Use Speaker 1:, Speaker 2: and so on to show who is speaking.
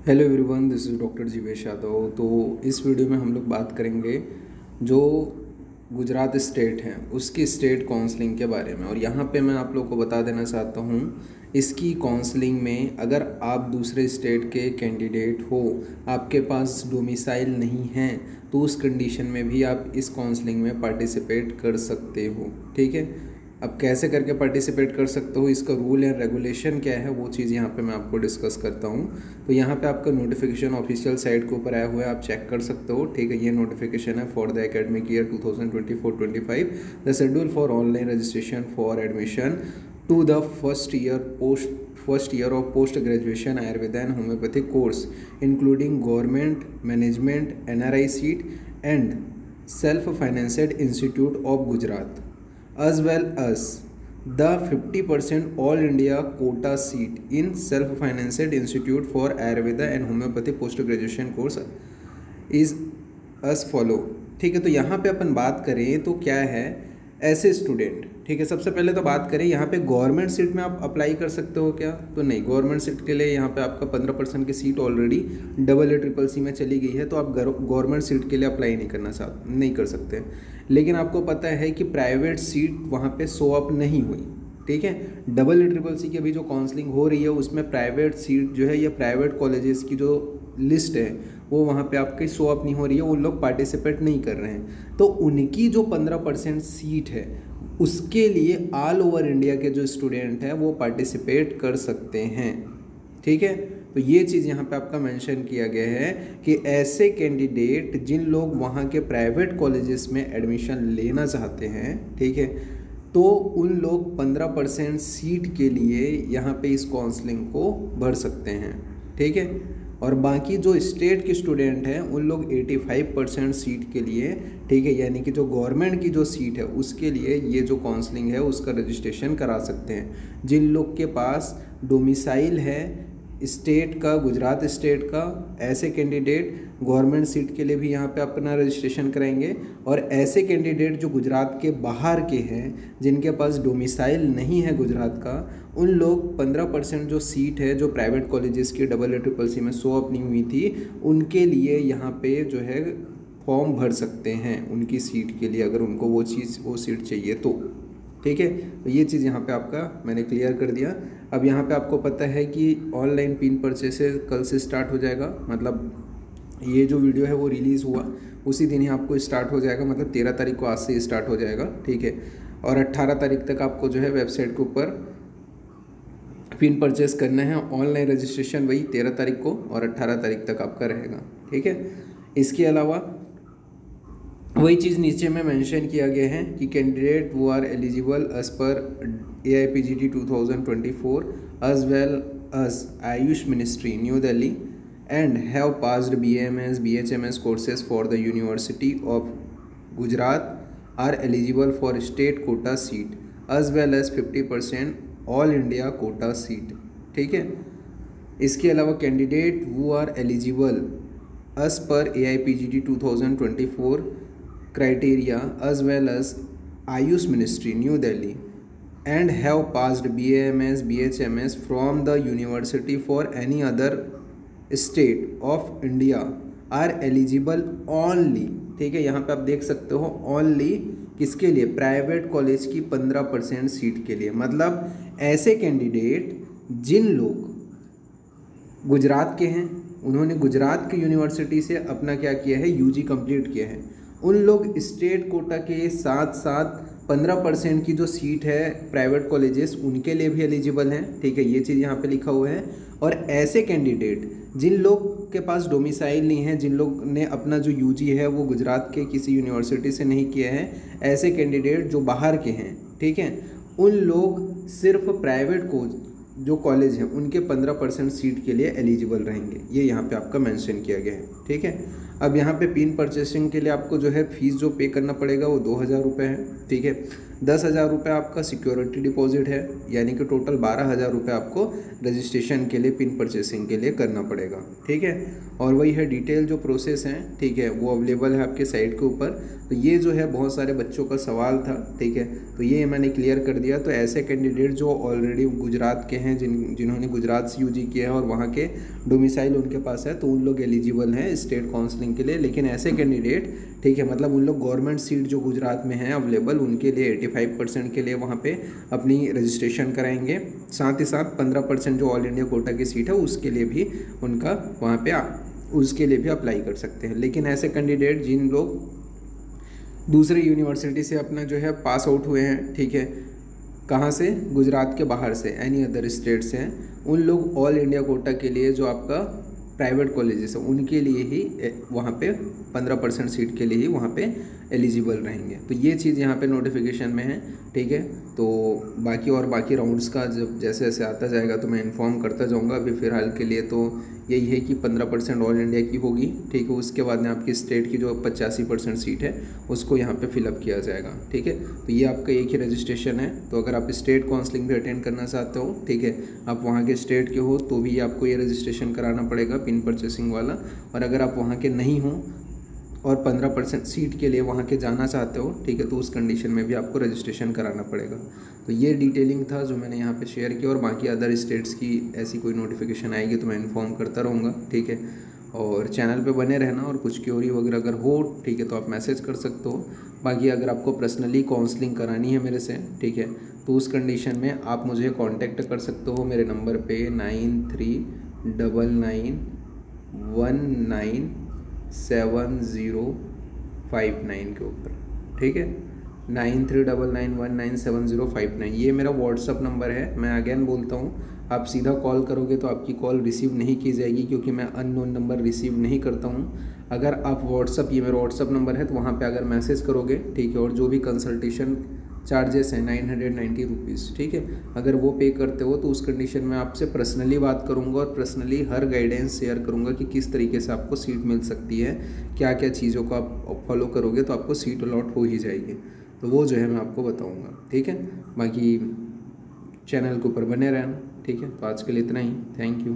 Speaker 1: Hello everyone, this is doctor Jeevesh Yadav. तो इस video में हम लोग बात करेंगे जो गुजरात स्टेट है उसकी स्टेट काउंसलिंग के बारे में। और यहाँ पे मैं आप लोग को बता देना चाहता हूँ, इसकी काउंसलिंग में अगर आप दूसरे स्टेट के कैंडिडेट हो, आपके पास डोमिसाइल नहीं है, तो उस कंडीशन में भी आप इस काउंसलिंग में पार्टिसिपेट कर सकते हो। ठीक है, अब कैसे करके पार्टिसिपेट कर सकते हो, इसका रूल एंड रेगुलेशन क्या है, वो चीज़ यहाँ पे मैं आपको डिस्कस करता हूँ। तो यहाँ पे आपका नोटिफिकेशन ऑफिशियल साइट के ऊपर आया हुआ है, आप चेक कर सकते हो। ठीक है, ये नोटिफिकेशन है for the academic year 2024-25, the schedule for online registration for admission to the first year of post graduation Ayurveda and homeopathic course including government management NRI seat and self financed institute of Gujarat as well as the 50% all India quota seat in self-financed institute for Ayurveda and homeopathy post graduation course is as follow। ठीक है, तो यहाँ पे अपन बात करें तो क्या है ऐसे स्टूडेंट। ठीक है, सबसे पहले तो बात करें यहाँ पे गवर्नमेंट सीट में आप अप्लाई कर सकते हो क्या, तो नहीं। गवर्नमेंट सीट के लिए यहाँ पे आपका 15% की सीट ऑलरेडी AACC में चली गई है, तो आप गवर्नमेंट सीट के लिए अप्लाई नहीं कर सकते। लेकिन आपको पता है कि प्राइवेट सीट वहाँ पे शो अप नहीं हुई। ठीक है, AACC की अभी जो काउंसलिंग हो रही है उसमें प्राइवेट सीट जो है या प्राइवेट कॉलेजेस की जो लिस्ट है वो वहाँ पे आपकी शो अप नहीं हो रही है, उन लोग पार्टिसिपेट नहीं कर रहे हैं। तो उनकी जो 15% सीट है उसके लिए ऑल ओवर इंडिया के जो स्टूडेंट हैं वो पार्टिसिपेट कर सकते हैं। ठीक है, तो ये चीज़ यहाँ पे आपका मेंशन किया गया है कि ऐसे कैंडिडेट जिन लोग वहाँ के प्राइवेट कॉलेजेस में एडमिशन लेना चाहते हैं, ठीक है, तो उन लोग 15% सीट के लिए यहाँ पे इस काउंसलिंग को भर सकते हैं। ठीक है, और बाकी जो स्टेट के स्टूडेंट हैं उन लोग 85% सीट के लिए, ठीक है, यानी कि जो गवर्नमेंट की जो सीट है उसके लिए ये जो काउंसलिंग है उसका रजिस्ट्रेशन करा सकते हैं। जिन लोग के पास डोमिसाइल है स्टेट का, गुजरात स्टेट का, ऐसे कैंडिडेट गवर्नमेंट सीट के लिए भी यहाँ पे अपना रजिस्ट्रेशन कराएंगे। और ऐसे कैंडिडेट जो गुजरात के बाहर के हैं जिनके पास डोमिसाइल नहीं है गुजरात का, उन लोग 15% जो सीट है जो प्राइवेट कॉलेजेस की AACC में शो अप नहीं हुई थी, उनके लिए यहाँ पे जो है फॉर्म भर सकते हैं उनकी सीट के लिए, अगर उनको वो सीट चाहिए तो। ठीक है, तो ये चीज़ यहाँ पे आपका मैंने क्लियर कर दिया। अब यहाँ पे आपको पता है कि ऑनलाइन पिन परचेस कल से स्टार्ट हो जाएगा, मतलब ये जो वीडियो है वो रिलीज़ हुआ उसी दिन ही आपको स्टार्ट हो जाएगा, मतलब 13 तारीख को आज से स्टार्ट हो जाएगा। ठीक है, और 18 तारीख तक आपको जो है वेबसाइट के ऊपर पिन परचेस करना है। ऑनलाइन रजिस्ट्रेशन वही 13 तारीख को और 18 तारीख तक आपका रहेगा। ठीक है, इसके अलावा वही चीज़ नीचे में मेंशन किया गया है कि कैंडिडेट वो are eligible as per AIPGT 2024 as well as Ayush ministry new Delhi and have passed BAMS BHMS courses for the university of Gujarat are eligible for state quota seat as well as 50% all India quota seat. ठीक है, इसके अलावा candidate वो are eligible as per AIPGT 2024 criteria as well as Ayush Ministry New Delhi and have passed BAMS BHMS from the university for any other state of India are eligible only। ठीक है, यहाँ पे आप देख सकते हो only किसके लिए, प्राइवेट कॉलेज की 15% सीट के लिए। मतलब ऐसे कैंडिडेट जिन लोग गुजरात के हैं, उन्होंने गुजरात की यूनिवर्सिटी से अपना क्या किया है, UG कंप्लीट किया है, उन लोग स्टेट कोटा के साथ साथ 15% की जो सीट है प्राइवेट कॉलेजेस उनके लिए भी एलिजिबल हैं। ठीक है, ये चीज़ यहाँ पे लिखा हुआ है। और ऐसे कैंडिडेट जिन लोग के पास डोमिसाइल नहीं है, जिन लोग ने अपना जो UG है वो गुजरात के किसी यूनिवर्सिटी से नहीं किया है, ऐसे कैंडिडेट जो बाहर के हैं, ठीक है, उन लोग सिर्फ प्राइवेट जो कॉलेज हैं उनके 15% सीट के लिए एलिजिबल रहेंगे। ये यहाँ पे आपका मेंशन किया गया है। ठीक है, अब यहाँ पे पिन परचेसिंग के लिए आपको जो है फीस जो पे करना पड़ेगा वो 2,000 रुपये है, ठीक है। 10,000 रुपये आपका सिक्योरिटी डिपॉजिट है, यानी कि टोटल 12,000 रुपये आपको रजिस्ट्रेशन के लिए पिन परचेसिंग के लिए करना पड़ेगा, ठीक है। और वही है डिटेल जो प्रोसेस हैं, ठीक है, वो अवेलेबल है आपके साइट के ऊपर। तो ये जो है बहुत सारे बच्चों का सवाल था, ठीक है, तो ये मैंने क्लियर कर दिया। तो ऐसे कैंडिडेट जो ऑलरेडी गुजरात के हैं, जिन्होंने गुजरात से यूजी किया है और वहाँ के डोमिसाइल उनके पास है, तो उन लोग एलिजिबल हैं स्टेट काउंसलिंग के लिए। लेकिन ऐसे कैंडिडेट, ठीक है, मतलब उन लोग गवर्नमेंट सीट जो गुजरात में है अवेलेबल, उनके लिए 85% के लिए वहाँ पे अपनी रजिस्ट्रेशन कराएंगे। साथ ही साथ 15% जो ऑल इंडिया कोटा की सीट है उसके लिए भी उनका वहाँ पे उसके लिए भी अप्लाई कर सकते हैं। लेकिन ऐसे कैंडिडेट जिन लोग दूसरे यूनिवर्सिटी से अपना जो है पास आउट हुए हैं, ठीक है, कहाँ से, गुजरात के बाहर से, एनी अदर स्टेट से हैं, उन लोग ऑल इंडिया कोटा के लिए जो आपका प्राइवेट कॉलेजेस है उनके लिए ही वहाँ पे 15% सीट के लिए ही वहाँ पे एलिजिबल रहेंगे। तो ये चीज़ यहाँ पे नोटिफिकेशन में है, ठीक है। तो बाकी राउंड्स का जब जैसे जैसे आता जाएगा तो मैं इन्फॉर्म करता जाऊँगा। अभी फ़िलहाल के लिए तो यही है कि 15% ऑल इंडिया की होगी, ठीक है। उसके बाद में आपकी स्टेट की जो 85% सीट है उसको यहाँ पे फिलअप किया जाएगा, ठीक है। तो ये आपका एक ही रजिस्ट्रेशन है। तो अगर आप स्टेट काउंसलिंग भी अटेंड करना चाहते हो, ठीक है, आप वहाँ के स्टेट के हो तो भी आपको ये रजिस्ट्रेशन कराना पड़ेगा पिन परचेसिंग वाला। और अगर आप वहाँ के नहीं हो और 15% सीट के लिए वहाँ के जाना चाहते हो, ठीक है, तो उस कंडीशन में भी आपको रजिस्ट्रेशन कराना पड़ेगा। तो ये डिटेलिंग था जो मैंने यहाँ पे शेयर किया। और बाकी अदर स्टेट्स की ऐसी कोई नोटिफिकेशन आएगी तो मैं इन्फॉर्म करता रहूँगा, ठीक है। और चैनल पे बने रहना, और कुछ क्यूरी वगैरह अगर हो, ठीक है, तो आप मैसेज कर सकते हो। बाकी अगर आपको पर्सनली काउंसलिंग करानी है मेरे से, ठीक है, तो उस कंडीशन में आप मुझे कॉन्टैक्ट कर सकते हो मेरे नंबर पे 9399197059 के ऊपर, ठीक है, 9399197059। ये मेरा व्हाट्सअप नंबर है। मैं अगेन बोलता हूँ, आप सीधा कॉल करोगे तो आपकी कॉल रिसीव नहीं की जाएगी, क्योंकि मैं अननोन नंबर रिसीव नहीं करता हूँ। अगर आप ये मेरा व्हाट्सअप नंबर है, तो वहाँ पे अगर मैसेज करोगे, ठीक है, और जो भी कंसल्टेशन चार्जेस हैं 990 रुपीज़, ठीक है, अगर वो पे करते हो तो उस कंडीशन में आपसे पर्सनली बात करूँगा और पर्सनली हर गाइडेंस शेयर करूँगा कि किस तरीके से आपको सीट मिल सकती है, क्या क्या चीज़ों को आप फॉलो करोगे तो आपको सीट अलॉट हो ही जाएगी। तो वो जो है मैं आपको बताऊँगा, ठीक है। बाकी चैनल के ऊपर बने रहना, ठीक है। तो आज के लिए इतना ही, थैंक यू।